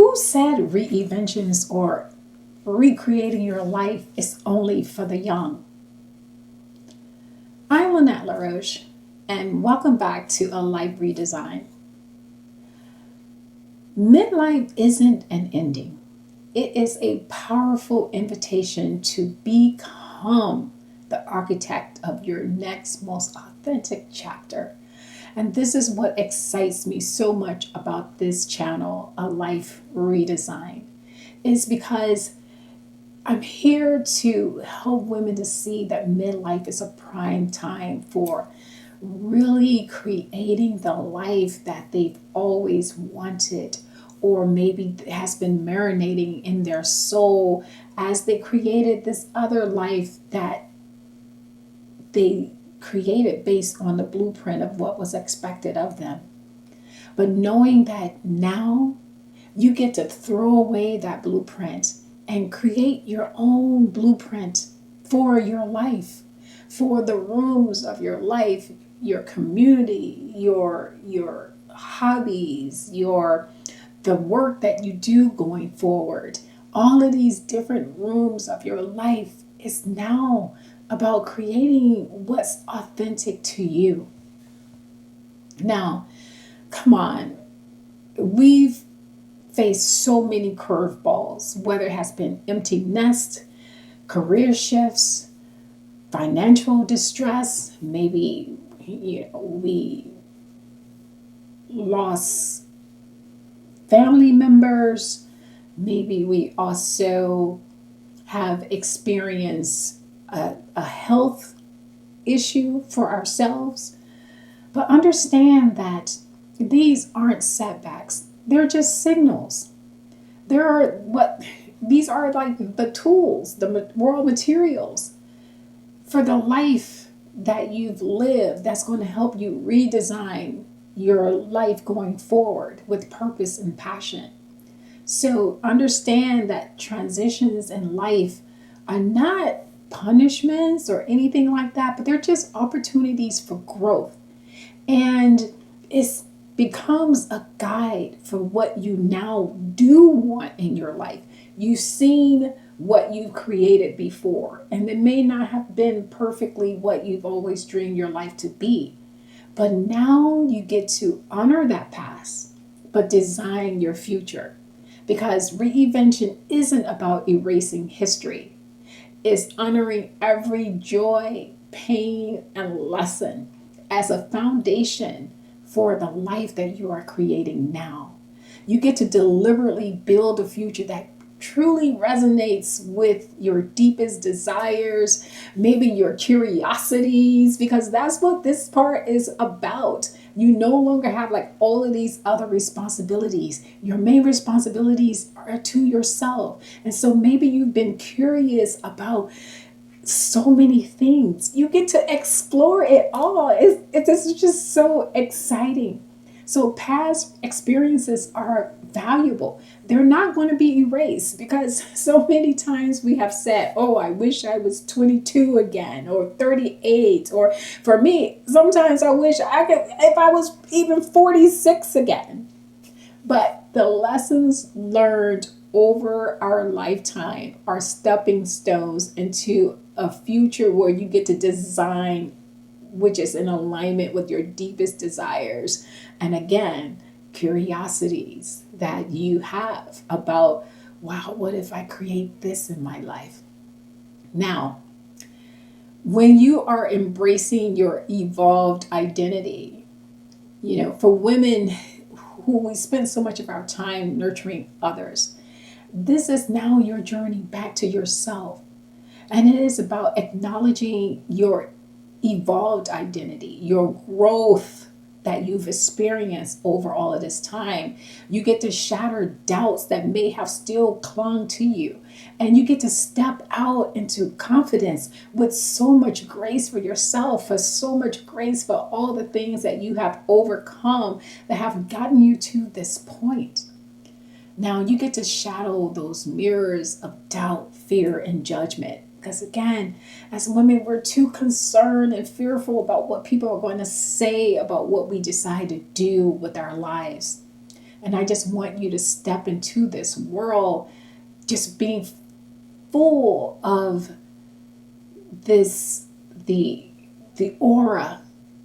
Who said reinventions or recreating your life is only for the young? I'm Lynette LaRoche, and welcome back to A Life Redesign. Midlife isn't an ending. It is a powerful invitation to become the architect of your next most authentic chapter. And this is what excites me so much about this channel, A Life Redesign, is because I'm here to help women to see that midlife is a prime time for really creating the life that they've always wanted, or maybe has been marinating in their soul as they created this other life that they created based on the blueprint of what was expected of them. But knowing that now you get to throw away that blueprint and create your own blueprint for your life, for the rooms of your life, your community, your hobbies, your the work that you do going forward. All of these different rooms of your life is now about creating what's authentic to you. Now, come on. We've faced so many curveballs, whether it has been empty nest, career shifts, financial distress, maybe we lost family members, maybe we also have experienced a health issue for ourselves. But understand that these aren't setbacks. They're just signals. There are what these are like the tools, the raw materials for the life that you've lived that's going to help you redesign your life going forward with purpose and passion. So understand that transitions in life are not punishments or anything like that, but they're just opportunities for growth. And it becomes a guide for what you now do want in your life. You've seen what you've created before, and it may not have been perfectly what you've always dreamed your life to be. But now you get to honor that past, but design your future. Because reinvention isn't about erasing history, it's honoring every joy, pain, and lesson as a foundation for the life that you are creating now. You get to deliberately build a future that truly resonates with your deepest desires, maybe your curiosities, because that's what this part is about. You no longer have like all of these other responsibilities. Your main responsibilities are to yourself. And so maybe you've been curious about so many things. You get to explore it all. It's just so exciting. So past experiences are valuable. They're not going to be erased because so many times we have said, oh, I wish I was 22 again or 38. Or for me, sometimes I wish I could, if I was even 46 again. But the lessons learned over our lifetime are stepping stones into a future where you get to design which is in alignment with your deepest desires. And again, curiosities that you have about, wow, what if I create this in my life? Now, when you are embracing your evolved identity, for women who we spend so much of our time nurturing others, this is now your journey back to yourself. And it is about acknowledging your evolved identity, your growth that you've experienced over all of this time. You get to shatter doubts that may have still clung to you. And you get to step out into confidence with so much grace for yourself, for so much grace for all the things that you have overcome that have gotten you to this point. Now you get to shadow those mirrors of doubt, fear, and judgment. Because again, as women, we're too concerned and fearful about what people are going to say about what we decide to do with our lives. And I just want you to step into this world just being full of this, the aura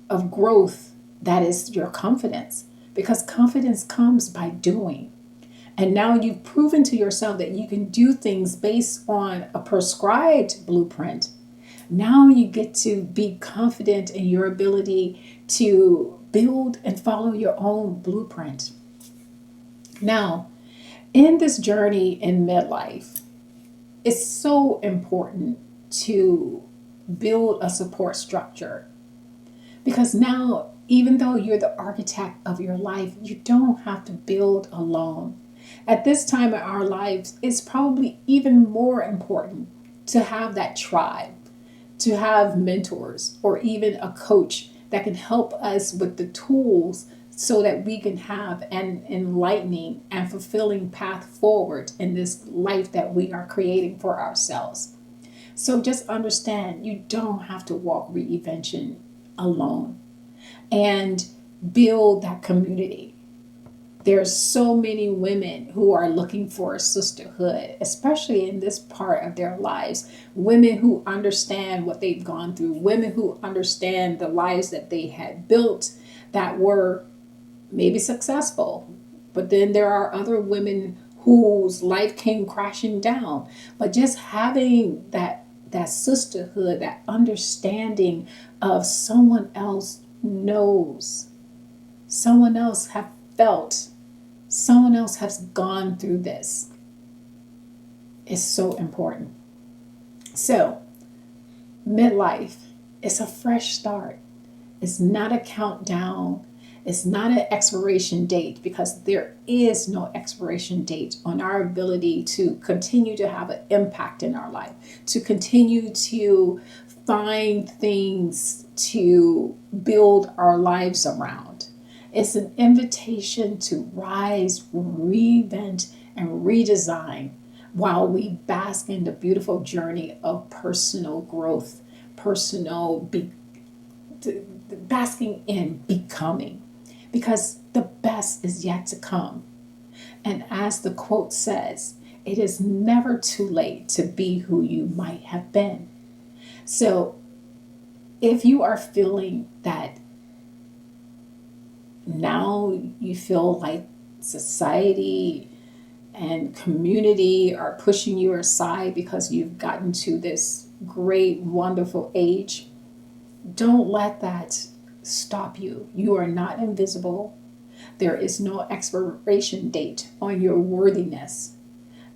of growth that is your confidence, because confidence comes by doing. And now you've proven to yourself that you can do things based on a prescribed blueprint. Now you get to be confident in your ability to build and follow your own blueprint. Now, in this journey in midlife, it's so important to build a support structure, because now, even though you're the architect of your life, you don't have to build alone. At this time in our lives, it's probably even more important to have that tribe, to have mentors, or even a coach that can help us with the tools so that we can have an enlightening and fulfilling path forward in this life that we are creating for ourselves. So just understand, you don't have to walk reinvention alone, and build that community. There's so many women who are looking for a sisterhood, especially in this part of their lives. Women who understand what they've gone through, women who understand the lives that they had built that were maybe successful. But then there are other women whose life came crashing down. But just having that sisterhood, that understanding of someone else knows, someone else have felt, someone else has gone through this, is so important. So, midlife is a fresh start. It's not a countdown. It's not an expiration date, because there is no expiration date on our ability to continue to have an impact in our life, to continue to find things to build our lives around. It's an invitation to rise, reinvent, and redesign while we bask in the beautiful journey of personal growth, basking in becoming, because the best is yet to come. And as the quote says, it is never too late to be who you might have been. So if you are feeling that now you feel like society and community are pushing you aside because you've gotten to this great, wonderful age, don't let that stop you. You are not invisible. There is no expiration date on your worthiness.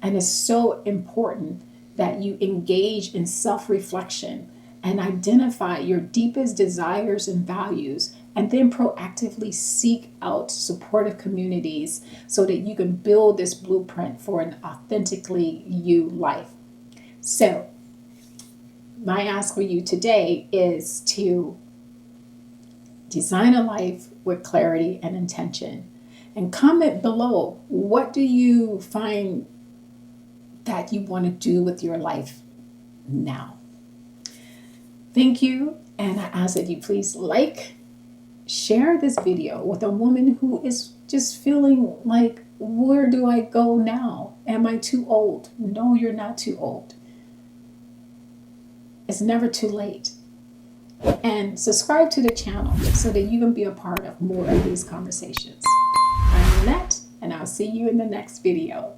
And it's so important that you engage in self-reflection and identify your deepest desires and values, and then proactively seek out supportive communities so that you can build this blueprint for an authentically you life. So, my ask for you today is to design a life with clarity and intention. And comment below, what do you find that you want to do with your life now? Thank you, and I ask that you please share this video with a woman who is just feeling like, where do I go now? Am I too old? No, you're not too old. It's never too late. And subscribe to the channel so that you can be a part of more of these conversations. I'm Lynette, and I'll see you in the next video.